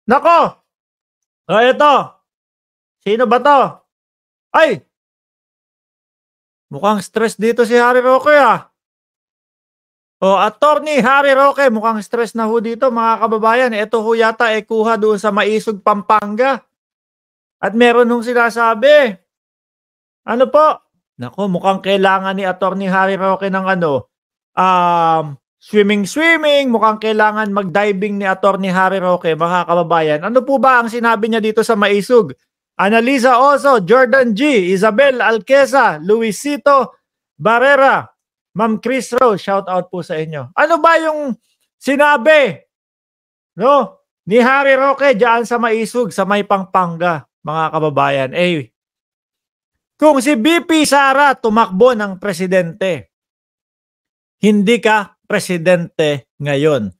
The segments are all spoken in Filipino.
Nako! O eto, sino ba 'to? Ay, mukhang stress dito si Harry Roque, ah. O, Attorney Harry Roque, mukhang stress na ho dito mga kababayan. Ito ho yata, kuha doon sa Maisog, Pampanga at meron hong sinasabi. Ano po? Naku, mukhang kailangan ni Attorney Harry Roque ng ano, swimming, mukhang kailangan mag-diving ni Attorney Harry Roque, mga kababayan. Ano po ba ang sinabi niya dito sa Maisog? Annalisa Oso, Jordan G, Isabel Alqueza, Luisito Barrera, Ma'am Chris Rose, shout out po sa inyo. Ano ba yung sinabi, no, ni Harry Roque diyan sa Maisog, sa may Pampanga, mga kababayan? Kung si BP Sara tumakbo ng presidente, hindi ka presidente ngayon.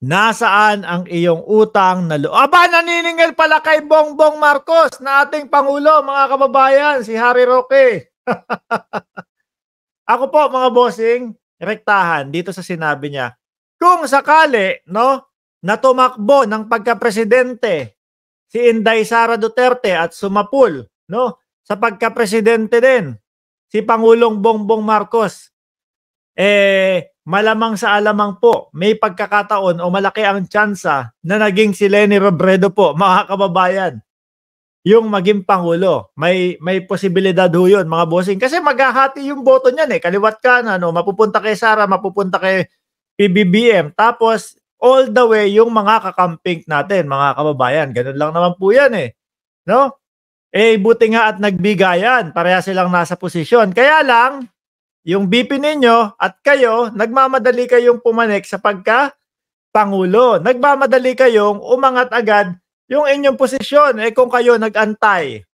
Nasaan ang iyong utang na loob? Aba, naniningil pala kay Bongbong Marcos na ating Pangulo, mga kababayan, si Harry Roque. Ako po, mga bossing, rektahan dito sa sinabi niya. Kung sakali, no, na tumakbo ng pagka-presidente si Inday Sara Duterte at sumapul, no, sa pagka-presidente din si Pangulong Bongbong Marcos, malamang sa alamang po, may pagkakataon o malaki ang tsansa na naging si Leni Robredo po, mga kababayan, yung maging Pangulo. May posibilidad ho yun, mga bossing. Kasi maghahati yung boto niyan kaliwat kanan, no? Mapupunta kay Sara, mapupunta kay PBBM. Tapos, all the way yung mga kakamping natin, mga kababayan. Ganun lang naman po yan no? Buti nga at nagbigayan. Pareha silang nasa posisyon. Kaya lang, yung BP ninyo at kayo, nagmamadali kayong pumanik sa pagka-Pangulo. Nagmamadali kayong umangat agad yung inyong posisyon. Kung kayo nag-antay.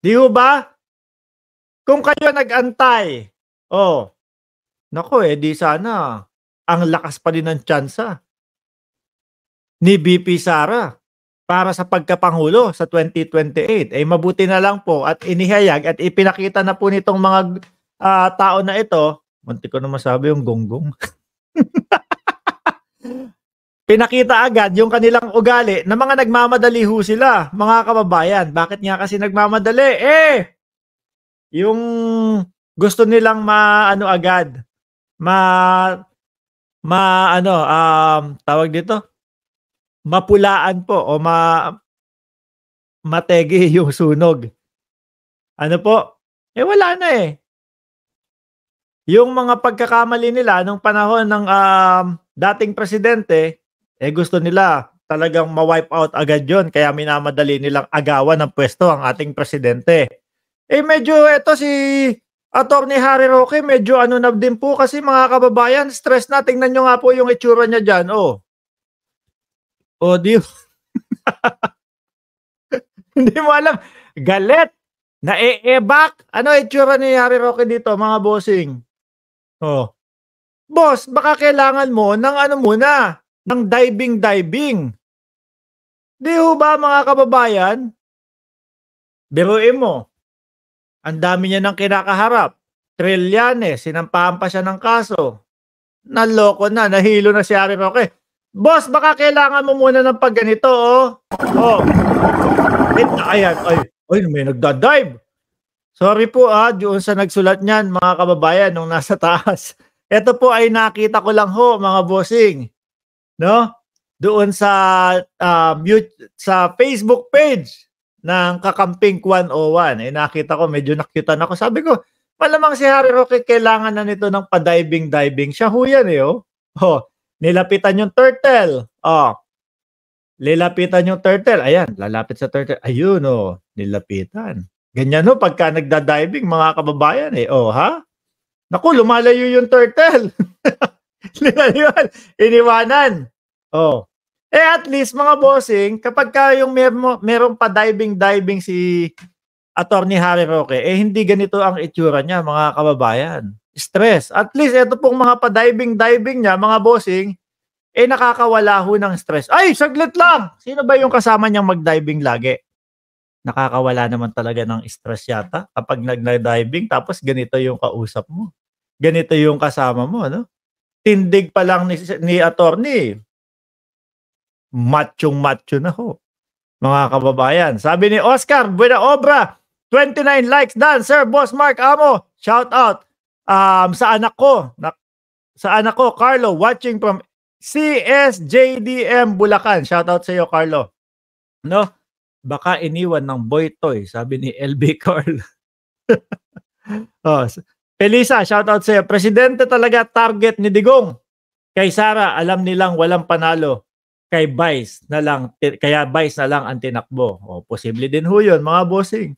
Di ho ba? Kung kayo nag-antay, nako di sana ang lakas pa din ng tsansa ni BP Sara para sa pagkapangulo sa 2028. Mabuti na lang po at inihayag at ipinakita na po nitong mga tao na ito, muntik ko na masabi yung gonggong. Pinakita agad yung kanilang ugali na mga nagmamadali ho sila, mga kababayan. Bakit nga kasi nagmamadali? Yung gusto nilang agad, tawag dito, mapulaan po o mategi yung sunog. Ano po? Wala na Yung mga pagkakamali nila nung panahon ng dating presidente, gusto nila talagang ma-wipe out agad yon, kaya minamadali nilang agawan ng pwesto ang ating presidente. Medyo eto si Attorney Harry Roque, medyo ano na din po kasi, mga kababayan, stress na. Tingnan nyo nga po yung itsura niya dyan. Di hindi mo alam. Galit. Naeebak. Ano itsura ni Harry Roque dito, mga bossing? Boss, baka kailangan mo ng muna, ng diving. Di ho ba, mga kababayan? Biruin mo. Ang dami niya ng kinakaharap. Trillanes, sinampahan pa siya ng kaso. Naloko na, nahilo na si Harry Roque. Boss, baka kailangan mo muna ng pagganito, Ayan, may nagda-dive. Sorry po doon sa nagsulat niyan, mga kababayan, nung nasa taas. Ito po ay nakita ko lang ho, mga bossing. No? Doon sa Facebook page ng Kakamping 101. Nakita ko, medyo nakitan ako. Sabi ko, malamang si Harry Roque kailangan na nito ng pa-diving. Siya ho yan nilapitan yung turtle. Lilapitan yung turtle. Ayan, lalapit sa turtle. Ayun nilapitan. Ganyan pagka nagda-diving, mga kababayan Naku, lumalayo yung turtle. Iniwanan. At least, mga bossing, kapag yung merong pa diving si Attorney Harry Roque, hindi ganito ang itsura niya, mga kababayan. Stress. At least, ito pong mga pa diving niya, mga bossing, nakakawala ho ng stress. Ay, saglit lang! Sino ba yung kasama niyang mag-diving lagi? Nakakawala naman talaga ng stress yata kapag nag-diving, tapos ganito yung kausap mo. Ganito yung kasama mo, Tindig pa lang ni attorney. Machong-macho na ho, mga kababayan. Sabi ni Oscar Buena Obra, 29 likes done, Sir Boss Mark Amo. Shout out sa anak ko, Carlo, watching from CSJDM Bulacan. Shout out sa iyo, Carlo. No? Baka iniwan ng Boy Toy, sabi ni LB Carl. Felisa, shout out sa iyo. Presidente talaga target ni Digong. Kay Sara, alam nilang walang panalo. Kay Vice na lang, kaya Vice na lang ang tinakbo. Posible din ho yun, mga bossing.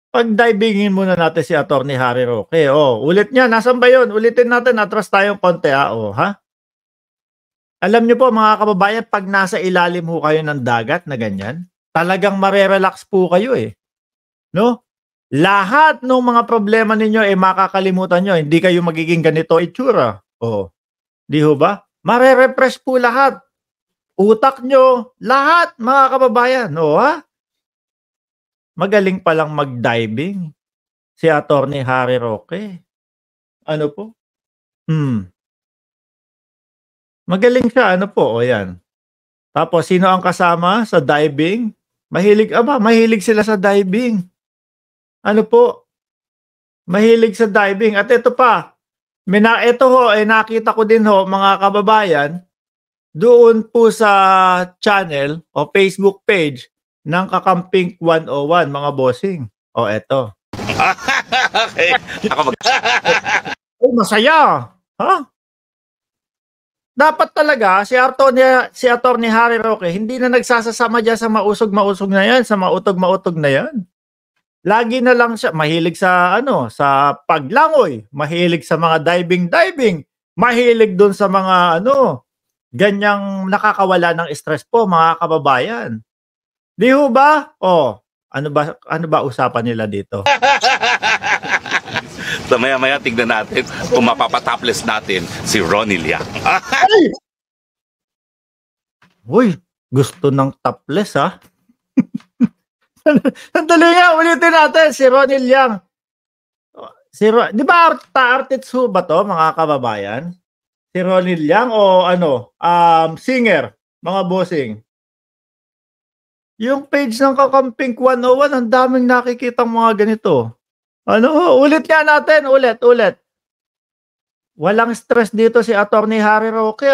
Pag-divingin muna natin si Atty. Harry Roque. Ulit niya, nasan ba yun? Ulitin natin, atras tayong konti. Ha? Alam niyo po mga kababayan, pag nasa ilalim ho kayo ng dagat na ganyan, talagang marerelax po kayo No? Lahat ng mga problema ninyo makakalimutan nyo. Hindi kayo magiging ganito itsura. Di ho ba? Marerefresh po lahat. Utak nyo, lahat mga kababayan. Ha? Magaling palang mag-diving si Atty. Harry Roque. Ano po? Magaling siya, ano po? Yan. Tapos, sino ang kasama sa diving? Mahilig sila sa diving. Ano po? Mahilig sa diving. At ito pa, nakita ko din ho, mga kababayan, doon po sa channel o Facebook page ng Kakamping 101, mga bossing. Eto. Okay. Masaya. Dapat talaga si Atty. Harry Roque hindi na nagsasasama diyan sa mausog-mausog na yan, sa mautog-mautog na yan. Lagi na lang siya mahilig sa sa paglangoy, mahilig sa mga diving, mahilig doon sa mga ganyang nakakawala ng stress po, mga kababayan. Di ho ba? Ano ba usapan nila dito? So maya-maya tignan natin kung mapapatopless natin si Ronnie Liang. Uy, gusto ng topless ha? Sandali nga, ulitin natin si Ronnie Liang. Di ba artist ho ba to, mga kababayan? Si Ronnie Liang o singer, mga bossing? Yung page ng Kakamping 101, ang daming nakikitang mga ganito. Ulit nga natin, ulit. Walang stress dito si Atty. Harry Roque.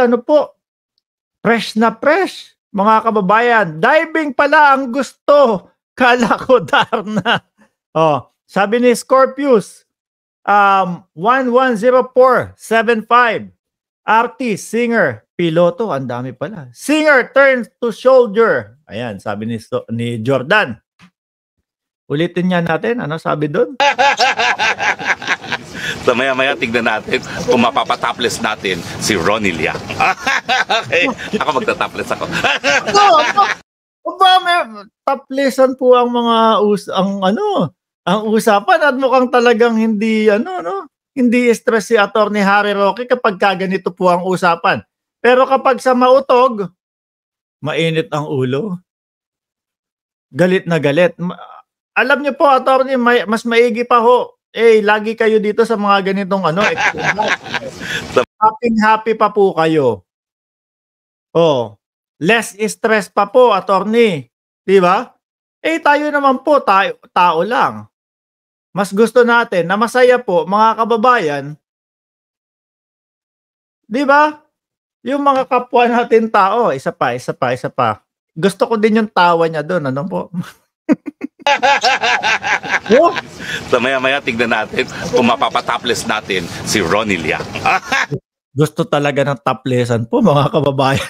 Fresh na fresh, mga kababayan. Diving pala ang gusto. Kala ko Darna. Sabi ni Scorpius, 110475. Artist, singer, piloto, ang dami pala. Singer turns to soldier. Ayan, sabi ni Jordan. Ulitin niya natin, ano sabi doon? So maya-maya tignan natin kung mapapatopless natin si Ronnie Liang. Okay. Ako magtatopless ako. Toplessan po ang mga ang usapan at mukhang talagang hindi hindi stress si Atty. Harry Roque kapag ganito po ang usapan. Pero kapag sa mautog, mainit ang ulo. Galit na galit. Alam niyo po, attorney, mas maigi pa ho. Lagi kayo dito sa mga ganitong happy pa po kayo. Less stress pa po, attorney. Di ba? Tayo naman po, tao lang. Mas gusto natin na masaya po, mga kababayan. Di ba? Yung mga kapwa natin tao, isa pa. Gusto ko din yung tawa niya doon, ano po? So maya-maya tignan natin kung mapapatopless natin si Ronnie Liang. Gusto talaga ng toplessan po, mga kababayan.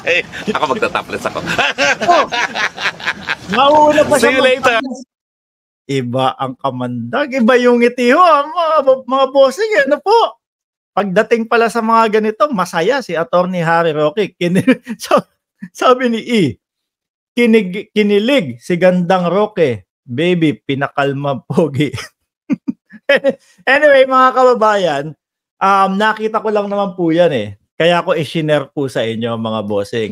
Okay. Ako magtatopless ako. Mauna pa siya. See you later. Iba ang kamandag, iba yung ngiti ho, mga bossing. Ano po? Pagdating pala sa mga ganito, masaya si Atty. Harry Roque. Sabi ni kinilig si Gandang Roque. Baby, pinakalma pogi. Anyway, mga kababayan, nakita ko lang naman po yan Kaya ko i-share po sa inyo, mga bossing.